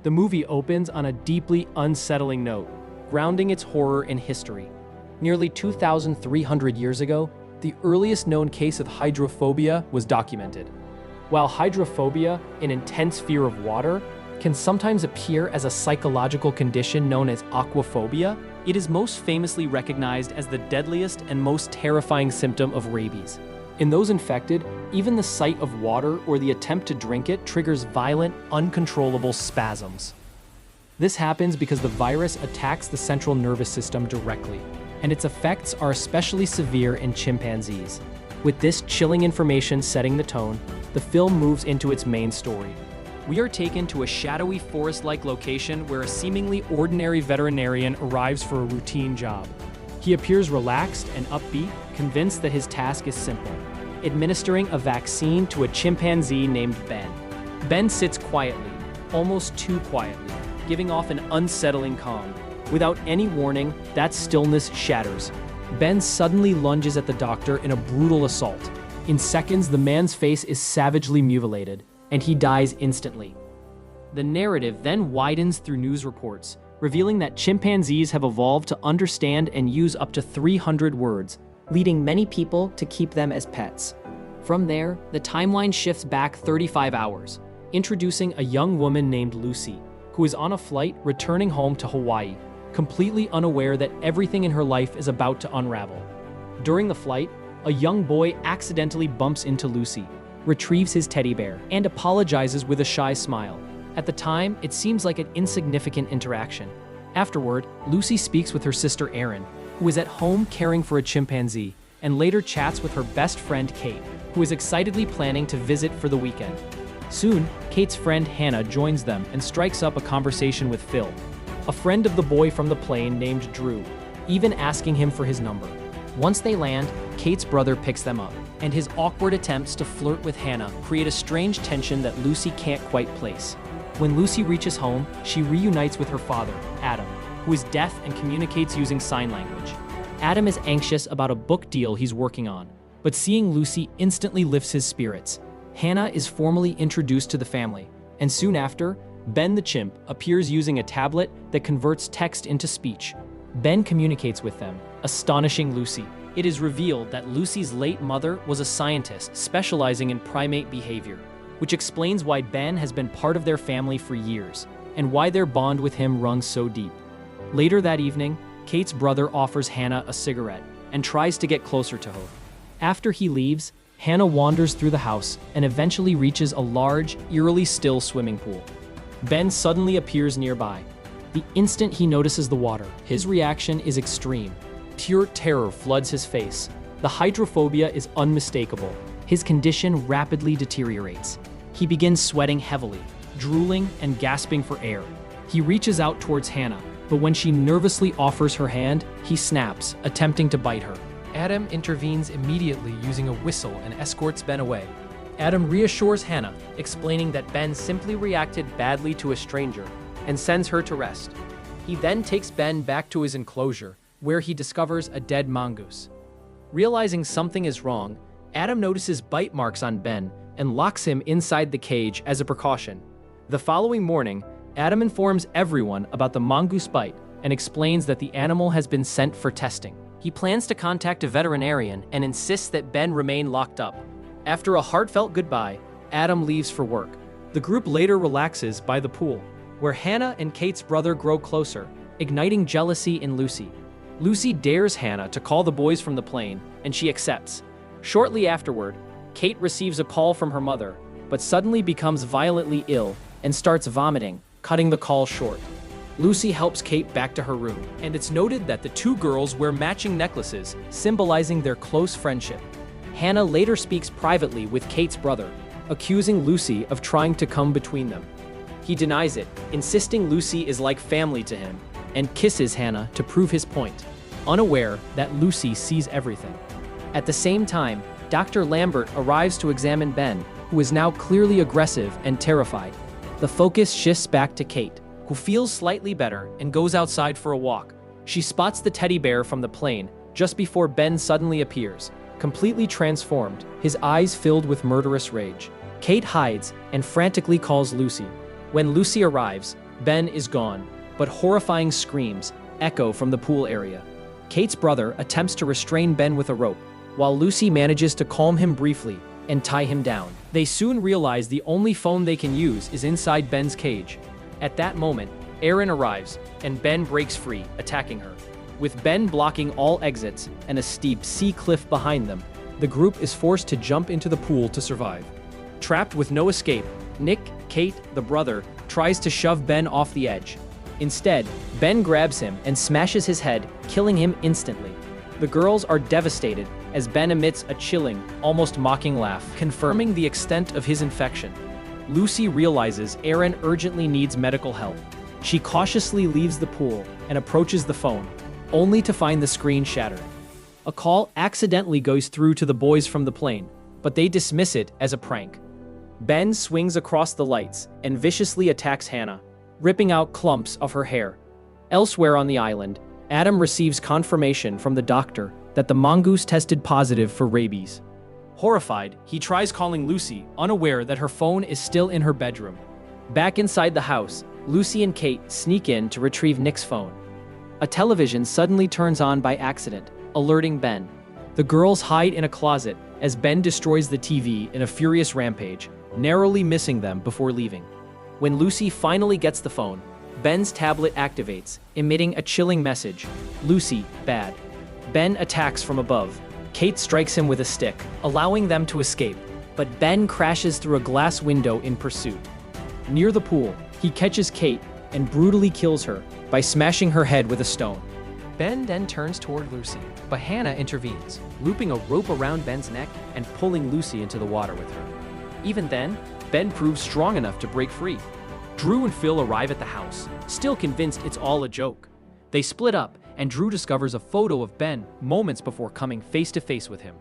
The movie opens on a deeply unsettling note, grounding its horror in history. Nearly 2,300 years ago, the earliest known case of hydrophobia was documented. While hydrophobia, an intense fear of water, can sometimes appear as a psychological condition known as aquaphobia, it is most famously recognized as the deadliest and most terrifying symptom of rabies. In those infected, even the sight of water or the attempt to drink it triggers violent, uncontrollable spasms. This happens because the virus attacks the central nervous system directly, and its effects are especially severe in chimpanzees. With this chilling information setting the tone, the film moves into its main story. We are taken to a shadowy forest-like location where a seemingly ordinary veterinarian arrives for a routine job. He appears relaxed and upbeat, convinced that his task is simple: administering a vaccine to a chimpanzee named Ben. Ben sits quietly, almost too quietly, giving off an unsettling calm. Without any warning, that stillness shatters. Ben suddenly lunges at the doctor in a brutal assault. In seconds, the man's face is savagely mutilated, and he dies instantly. The narrative then widens through news reports, revealing that chimpanzees have evolved to understand and use up to 300 words, leading many people to keep them as pets. From there, the timeline shifts back 35 hours, introducing a young woman named Lucy, who is on a flight returning home to Hawaii, completely unaware that everything in her life is about to unravel. During the flight, a young boy accidentally bumps into Lucy, retrieves his teddy bear, and apologizes with a shy smile. At the time, it seems like an insignificant interaction. Afterward, Lucy speaks with her sister Erin, who is at home caring for a chimpanzee, and later chats with her best friend Kate, who is excitedly planning to visit for the weekend. Soon, Kate's friend Hannah joins them and strikes up a conversation with Phil, a friend of the boy from the plane named Drew, even asking him for his number. Once they land, Kate's brother picks them up, and his awkward attempts to flirt with Hannah create a strange tension that Lucy can't quite place. When Lucy reaches home, she reunites with her father, Adam, who is deaf and communicates using sign language. Adam is anxious about a book deal he's working on, but seeing Lucy instantly lifts his spirits. Hannah is formally introduced to the family, and soon after, Ben the chimp appears using a tablet that converts text into speech. Ben communicates with them, astonishing Lucy. It is revealed that Lucy's late mother was a scientist specializing in primate behavior, which explains why Ben has been part of their family for years, and why their bond with him runs so deep. Later that evening, Kate's brother offers Hannah a cigarette and tries to get closer to her. After he leaves, Hannah wanders through the house and eventually reaches a large, eerily still swimming pool. Ben suddenly appears nearby. The instant he notices the water, his reaction is extreme. Pure terror floods his face. The hydrophobia is unmistakable. His condition rapidly deteriorates. He begins sweating heavily, drooling and gasping for air. He reaches out towards Hannah, but when she nervously offers her hand, he snaps, attempting to bite her. Adam intervenes immediately using a whistle and escorts Ben away. Adam reassures Hannah, explaining that Ben simply reacted badly to a stranger and sends her to rest. He then takes Ben back to his enclosure, where he discovers a dead mongoose. Realizing something is wrong, Adam notices bite marks on Ben and locks him inside the cage as a precaution. The following morning, Adam informs everyone about the mongoose bite and explains that the animal has been sent for testing. He plans to contact a veterinarian and insists that Ben remain locked up. After a heartfelt goodbye, Adam leaves for work. The group later relaxes by the pool, where Hannah and Kate's brother grow closer, igniting jealousy in Lucy. Lucy dares Hannah to call the boys from the plane, and she accepts. Shortly afterward, Kate receives a call from her mother, but suddenly becomes violently ill and starts vomiting, cutting the call short. Lucy helps Kate back to her room, and it's noted that the two girls wear matching necklaces, symbolizing their close friendship. Hannah later speaks privately with Kate's brother, accusing Lucy of trying to come between them. He denies it, insisting Lucy is like family to him, and kisses Hannah to prove his point, unaware that Lucy sees everything. At the same time, Dr. Lambert arrives to examine Ben, who is now clearly aggressive and terrified. The focus shifts back to Kate, who feels slightly better and goes outside for a walk. She spots the teddy bear from the plane just before Ben suddenly appears, completely transformed, his eyes filled with murderous rage. Kate hides and frantically calls Lucy. When Lucy arrives, Ben is gone, but horrifying screams echo from the pool area. Kate's brother attempts to restrain Ben with a rope, while Lucy manages to calm him briefly and tie him down. They soon realize the only phone they can use is inside Ben's cage. At that moment, Erin arrives, and Ben breaks free, attacking her. With Ben blocking all exits and a steep sea cliff behind them, the group is forced to jump into the pool to survive. Trapped with no escape, Nick, Kate, the brother, tries to shove Ben off the edge. Instead, Ben grabs him and smashes his head, killing him instantly. The girls are devastated as Ben emits a chilling, almost mocking laugh, confirming the extent of his infection. Lucy realizes Erin urgently needs medical help. She cautiously leaves the pool and approaches the phone, only to find the screen shattered. A call accidentally goes through to the boys from the plane, but they dismiss it as a prank. Ben swings across the lights and viciously attacks Hannah, ripping out clumps of her hair. Elsewhere on the island, Adam receives confirmation from the doctor that the mongoose tested positive for rabies. Horrified, he tries calling Lucy, unaware that her phone is still in her bedroom. Back inside the house, Lucy and Kate sneak in to retrieve Nick's phone. A television suddenly turns on by accident, alerting Ben. The girls hide in a closet as Ben destroys the TV in a furious rampage, narrowly missing them before leaving. When Lucy finally gets the phone, Ben's tablet activates, emitting a chilling message, "Lucy, bad." Ben attacks from above. Kate strikes him with a stick, allowing them to escape, but Ben crashes through a glass window in pursuit. Near the pool, he catches Kate and brutally kills her by smashing her head with a stone. Ben then turns toward Lucy, but Hannah intervenes, looping a rope around Ben's neck and pulling Lucy into the water with her. Even then, Ben proves strong enough to break free. Drew and Phil arrive at the house, still convinced it's all a joke. They split up, and Drew discovers a photo of Ben moments before coming face to face with him.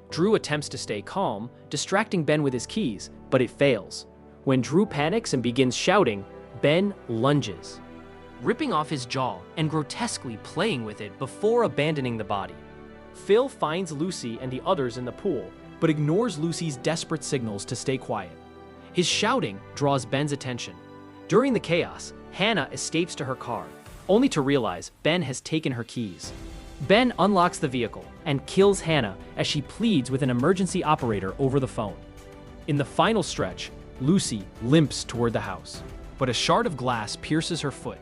Drew attempts to stay calm, distracting Ben with his keys, but it fails. When Drew panics and begins shouting, Ben lunges, ripping off his jaw and grotesquely playing with it before abandoning the body. Phil finds Lucy and the others in the pool, but ignores Lucy's desperate signals to stay quiet. His shouting draws Ben's attention. During the chaos, Hannah escapes to her car, only to realize Ben has taken her keys. Ben unlocks the vehicle and kills Hannah as she pleads with an emergency operator over the phone. In the final stretch, Lucy limps toward the house, but a shard of glass pierces her foot.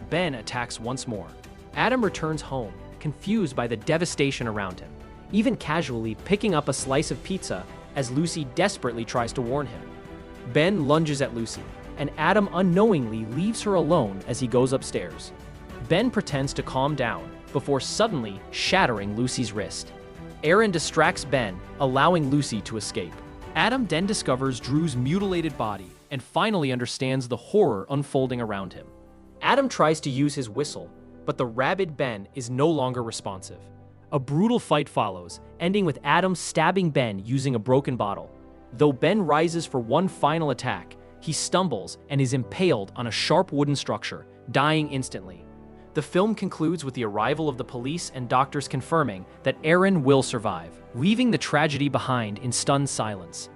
Ben attacks once more. Adam returns home, confused by the devastation around him, even casually picking up a slice of pizza as Lucy desperately tries to warn him. Ben lunges at Lucy, and Adam unknowingly leaves her alone as he goes upstairs. Ben pretends to calm down before suddenly shattering Lucy's wrist. Erin distracts Ben, allowing Lucy to escape. Adam then discovers Drew's mutilated body and finally understands the horror unfolding around him. Adam tries to use his whistle, but the rabid Ben is no longer responsive. A brutal fight follows, ending with Adam stabbing Ben using a broken bottle. Though Ben rises for one final attack, he stumbles and is impaled on a sharp wooden structure, dying instantly. The film concludes with the arrival of the police and doctors confirming that Erin will survive, leaving the tragedy behind in stunned silence.